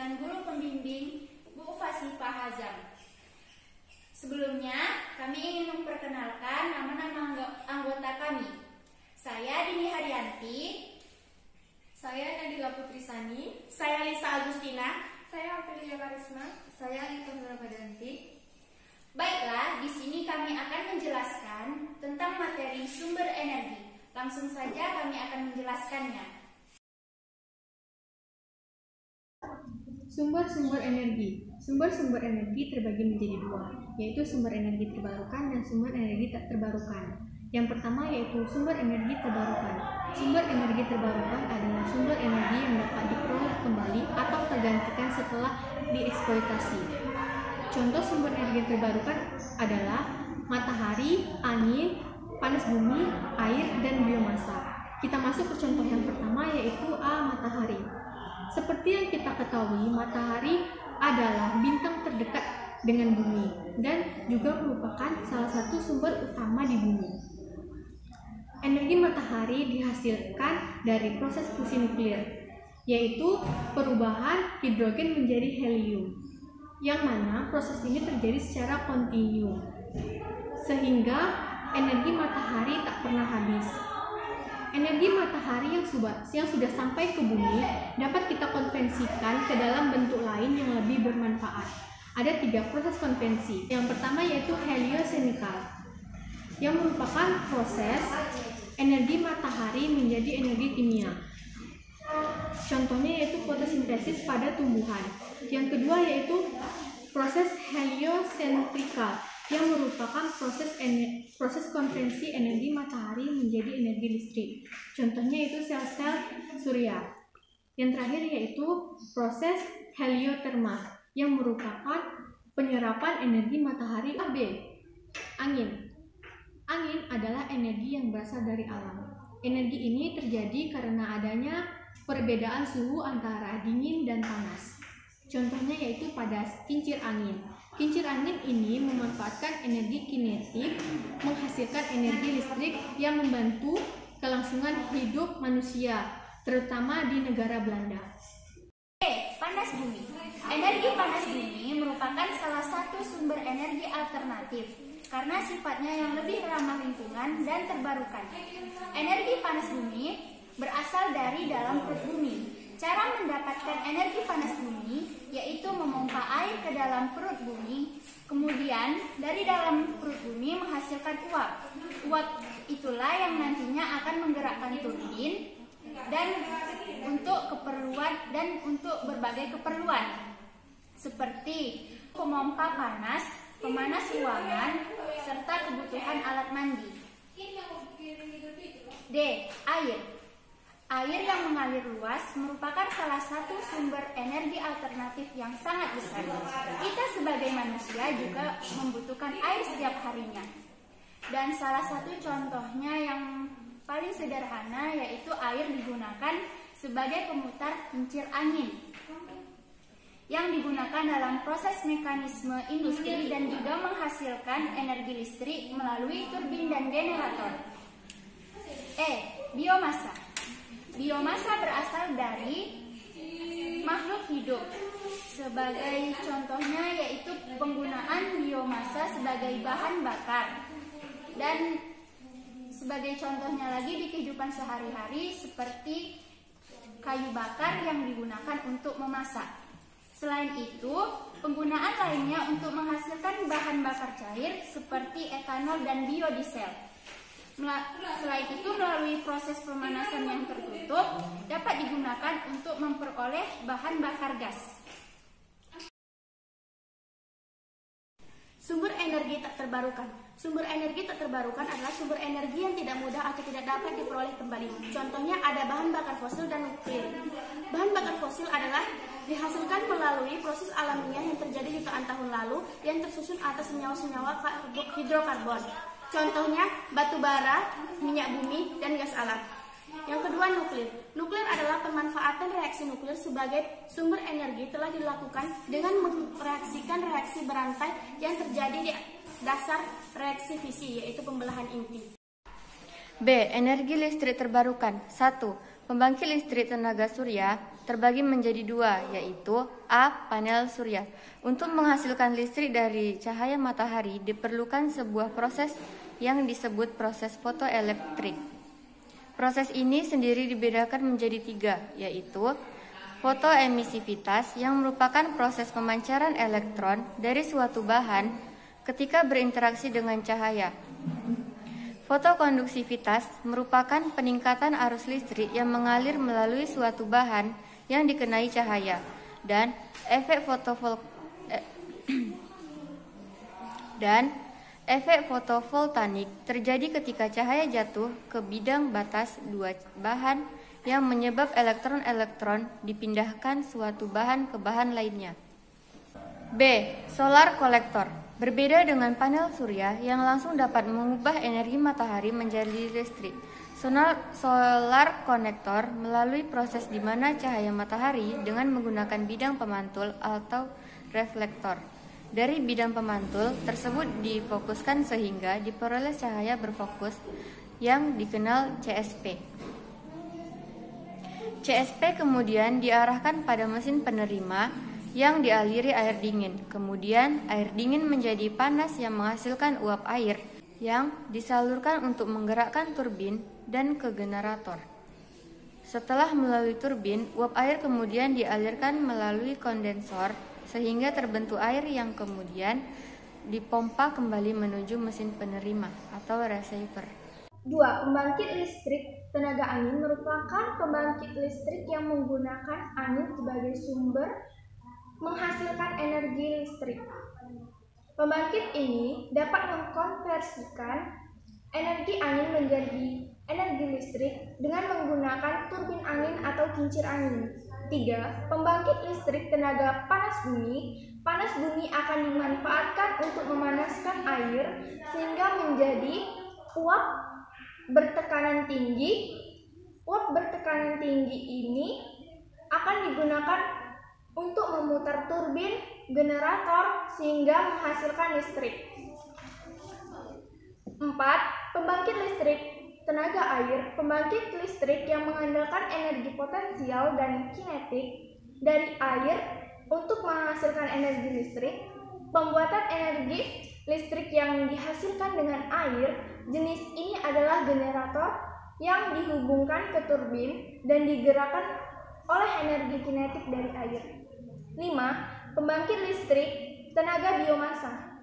dengan guru pembimbing Bu Fasifah Hazam. Sebelumnya, kami ingin memperkenalkan nama-nama anggota kami. Saya Dini Haryanti. Saya Nadila Putrisani. Saya Lisa Agustina. Saya Aprilia Karisma. Saya Anita Nurabadanti. Baiklah, di sini kami akan menjelaskan tentang materi sumber energi. Langsung saja kami akan menjelaskannya. Sumber-sumber energi. Sumber-sumber energi terbagi menjadi dua, yaitu sumber energi terbarukan dan sumber energi tak terbarukan. Yang pertama yaitu sumber energi terbarukan. Sumber energi terbarukan adalah sumber energi yang dapat diperoleh kembali atau tergantikan setelah dieksploitasi. Contoh sumber energi terbarukan adalah matahari, angin, panas bumi, air, dan biomasa. Kita masuk ke contoh yang pertama yaitu matahari. Seperti yang kita ketahui, matahari adalah bintang terdekat dengan bumi dan juga merupakan salah satu sumber utama di bumi. Energi matahari dihasilkan dari proses fusi nuklir, yaitu perubahan hidrogen menjadi helium, yang mana proses ini terjadi secara kontinu, sehingga energi matahari tak pernah habis. Energi matahari yang sudah sampai ke bumi dapat kita konversikan ke dalam bentuk lain yang lebih bermanfaat. Ada 3 proses konversi. Yang pertama yaitu heliochemical, yang merupakan proses energi matahari menjadi energi kimia. Contohnya yaitu fotosintesis pada tumbuhan. Yang kedua yaitu proses heliosentrikal, yang merupakan proses konversi energi matahari menjadi energi listrik. Contohnya itu sel-sel surya. Yang terakhir yaitu proses heliotermal, yang merupakan penyerapan energi matahari. B. Angin. Angin adalah energi yang berasal dari alam. Energi ini terjadi karena adanya perbedaan suhu antara dingin dan panas. Contohnya yaitu pada kincir angin. Kincir angin ini memanfaatkan energi kinetik, menghasilkan energi listrik yang membantu kelangsungan hidup manusia, terutama di negara Belanda. Panas bumi. Energi panas bumi merupakan salah satu sumber energi alternatif karena sifatnya yang lebih ramah lingkungan dan terbarukan. Energi panas bumi berasal dari dalam perut bumi. Cara mendapatkan energi panas bumi yaitu memompa air ke dalam perut bumi, kemudian dari dalam perut bumi menghasilkan uap. Uap itulah yang nantinya akan menggerakkan turbin dan untuk berbagai keperluan seperti pemompa panas, pemanas ruangan, serta kebutuhan alat mandi. D. Air. Air yang mengalir luas merupakan salah satu sumber energi alternatif yang sangat besar. Kita sebagai manusia juga membutuhkan air setiap harinya. Dan salah satu contohnya yang paling sederhana yaitu air digunakan sebagai pemutar kincir angin yang digunakan dalam proses mekanisme industri dan juga menghasilkan energi listrik melalui turbin dan generator. E. Biomasa. Biomasa berasal dari makhluk hidup. Sebagai contohnya yaitu penggunaan biomasa sebagai bahan bakar. Dan sebagai contohnya lagi di kehidupan sehari-hari seperti kayu bakar yang digunakan untuk memasak. Selain itu, penggunaan lainnya untuk menghasilkan bahan bakar cair seperti etanol dan biodiesel. Selain itu, melalui proses pemanasan yang tertutup dapat digunakan untuk memperoleh bahan bakar gas. Sumber energi tak terbarukan. Sumber energi tak terbarukan adalah sumber energi yang tidak mudah atau tidak dapat diperoleh kembali. Contohnya ada bahan bakar fosil dan nuklir. Bahan bakar fosil adalah dihasilkan melalui proses alamiah yang terjadi jutaan tahun lalu yang tersusun atas senyawa-senyawa hidrokarbon. Contohnya batu bara, minyak bumi, dan gas alam. Yang kedua, nuklir. Nuklir adalah pemanfaatan reaksi nuklir sebagai sumber energi telah dilakukan dengan mereaksikan reaksi berantai yang terjadi di dasar reaksi fisi, yaitu pembelahan inti. B. Energi listrik terbarukan. 1. Pembangkit listrik tenaga surya terbagi menjadi dua, yaitu A. Panel surya. Untuk menghasilkan listrik dari cahaya matahari diperlukan sebuah proses yang disebut proses fotoelektrik. Proses ini sendiri dibedakan menjadi tiga, yaitu fotoemisivitas yang merupakan proses pemancaran elektron dari suatu bahan ketika berinteraksi dengan cahaya. Fotokonduksivitas merupakan peningkatan arus listrik yang mengalir melalui suatu bahan yang dikenai cahaya, dan efek fotovoltaik terjadi ketika cahaya jatuh ke bidang batas dua bahan yang menyebab elektron-elektron dipindahkan suatu bahan ke bahan lainnya. B. Solar kolektor. Berbeda dengan panel surya yang langsung dapat mengubah energi matahari menjadi listrik. Solar kolektor melalui proses di mana cahaya matahari dengan menggunakan bidang pemantul atau reflektor dari bidang pemantul tersebut difokuskan sehingga diperoleh cahaya berfokus yang dikenal CSP. CSP kemudian diarahkan pada mesin penerima yang dialiri air dingin. Kemudian air dingin menjadi panas yang menghasilkan uap air yang disalurkan untuk menggerakkan turbin dan ke generator. Setelah melalui turbin, uap air kemudian dialirkan melalui kondensor sehingga terbentuk air yang kemudian dipompa kembali menuju mesin penerima atau receiver. 2. Pembangkit listrik tenaga angin merupakan pembangkit listrik yang menggunakan angin sebagai sumber menghasilkan energi listrik. Pembangkit ini dapat mengkonversikan energi angin menjadi energi listrik dengan menggunakan turbin angin atau kincir angin. 3. Pembangkit listrik tenaga panas bumi. Panas bumi akan dimanfaatkan untuk memanaskan air sehingga menjadi uap bertekanan tinggi. Uap bertekanan tinggi ini akan digunakan untuk memutar turbin generator sehingga menghasilkan listrik. 4. Pembangkit listrik tenaga air. Pembangkit listrik yang mengandalkan energi potensial dan kinetik dari air untuk menghasilkan energi listrik. Pembuatan energi listrik yang dihasilkan dengan air, jenis ini adalah generator yang dihubungkan ke turbin dan digerakkan oleh energi kinetik dari air. 5. Pembangkit listrik tenaga biomasa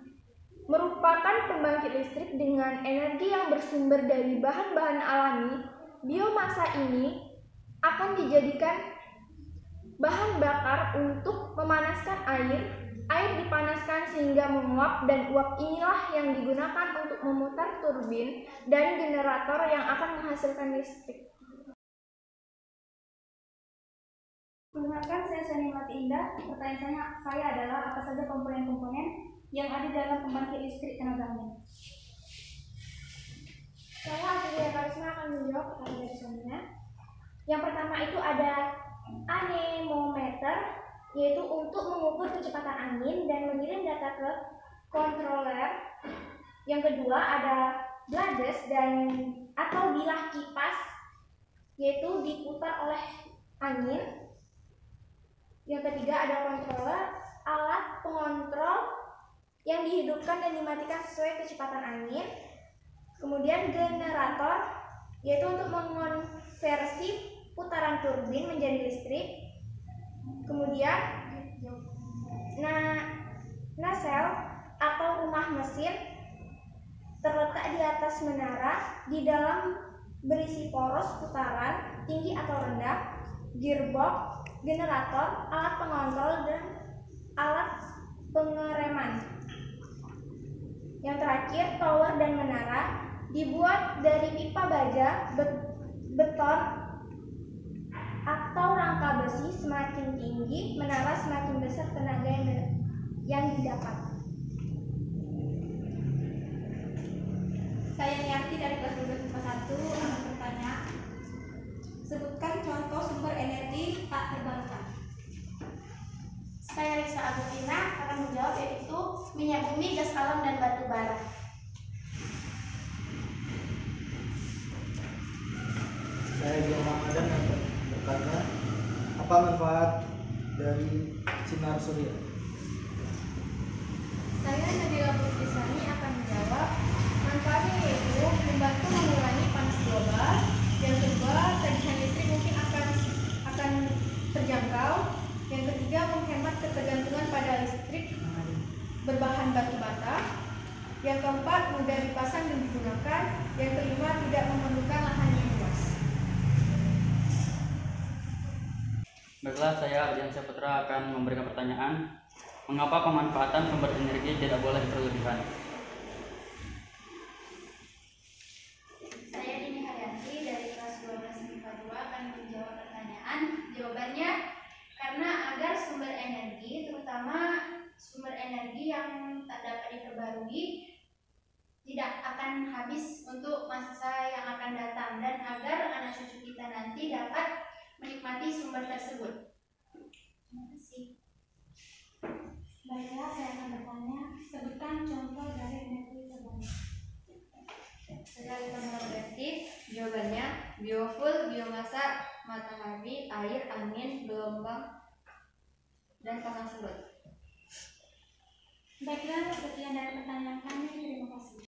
merupakan pembangkit listrik dengan energi yang bersumber dari bahan-bahan alami. Biomasa ini akan dijadikan bahan bakar untuk memanaskan air. Air dipanaskan sehingga menguap dan uap inilah yang digunakan untuk memutar turbin dan generator yang akan menghasilkan listrik. Mendengarkan saya Mati Indah, pertanyaan saya adalah apa saja komponen-komponen yang ada dalam pembangkit listrik tenaga angin? Saya Adelia Karisma akan menjawab pertanyaan selanjutnya. Yang pertama itu ada anemometer, yaitu untuk mengukur kecepatan angin dan mengirim data ke controller. Yang kedua ada blades atau bilah kipas, yaitu diputar oleh angin. Yang ketiga ada controller, alat pengontrol yang dihidupkan dan dimatikan sesuai kecepatan angin. Kemudian generator, yaitu untuk mengonversi putaran turbin menjadi listrik. Kemudian nacelle atau rumah mesin terletak di atas menara, di dalam berisi poros putaran tinggi atau rendah, gearbox, generator, alat pengontrol, dan alat pengereman. Yang terakhir, tower dan menara dibuat dari pipa baja, beton, atau rangka besi. Semakin tinggi menara, semakin besar tenaga yang didapat. Saya Niati dari kelas 1251 akan bertanya, sebutkan contoh sumber energi tak terbarukan. Saya Risa Agustina akan menjawab, yaitu minyak bumi, gas alam, dan batu bara. Saya John Ramadan yang bertanya, apa manfaat dari sinar surya? Saya Nabila Putrisani akan menjawab. Manfaatnya yaitu membantu mengurangi panas global. Yang kedua, tagihan listrik mungkin akan terjangkau. Yang ketiga, menghemat ketergantungan pada listrik berbahan batu bata. Yang keempat, mudah dipasang dan digunakan. Yang kelima, tidak memerlukan lahan yang luas. Baiklah, saya Ardiansyah Putra akan memberikan pertanyaan. Mengapa pemanfaatan sumber energi tidak boleh berlebihan? Saya Dini Haryanti dari kelas 12 MIPA 2 akan menjawab pertanyaan. Jawabannya, karena agar sumber energi, terutama sumber energi yang tak dapat diperbarui, tidak akan habis untuk masa yang akan datang, dan agar anak cucu kita nanti dapat menikmati sumber tersebut. Terima kasih. Baiklah, saya akan bertanya, sebutkan contoh dari energi terbarukan. Secara alternatif, jawabannya biofuel, biomasa, matahari, air, angin, gelombang, dan pasang surut. Baiklah, sekian dari pertanyaan kami. Terima kasih.